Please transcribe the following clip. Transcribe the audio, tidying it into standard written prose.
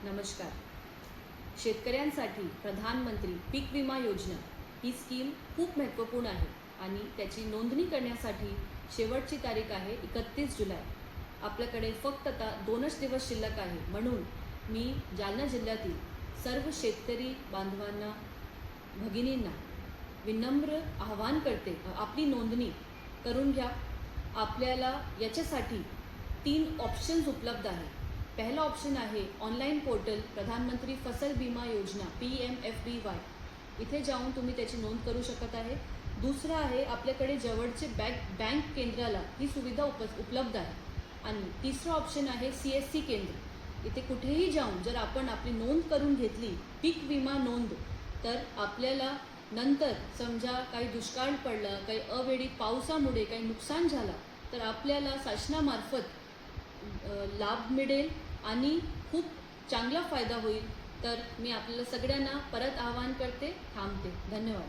नमस्कार. शेतकऱ्यांसाठी प्रधानमंत्री पीक विमा योजना ही स्कीम खूप महत्त्वपूर्ण आहे आणि त्याची नोंदणी करण्यासाठी शेवटची तारीख आहे 31 जुलै. आपल्याकडे फक्त आता 2च दिवस शिल्लक आहे. म्हणून मी जालना जिल्ह्यातील सर्व शेतकरी बांधवांना, भगिनींना विनम्र आवाहन करते, आपली नोंदणी करून घ्या. आपल्याला याच्यासाठी 3 ऑप्शन्स उपलब्ध आहेत. पहला ऑप्शन आहे ऑनलाईन पोर्टल प्रधानमंत्री फसल बीमा योजना PMFBY. इथे जाऊन तुम्ही त्याची नोंद करू शकत आहे. दुसरं आहे आपल्याकडे जवळचे बँक केंद्राला ही सुविधा उपलब्ध आहे. आणि तिसरं ऑप्शन आहे CSC केंद्र. इथे कुठेही जाऊन जर आपण आपली नोंद करून घेतली पीक विमा नोंद, तर आपल्याला नंतर समजा काही दुष्काळ पडला, काही अवेळी पावसामुळे काही नुकसान झालं, तर आपल्याला शासनामार्फत लाभ मिळेल आणि खूप चांगला फायदा होईल. तर मी आपल्याला सगळ्यांना परत आवाहन करते, थांबते. धन्यवाद.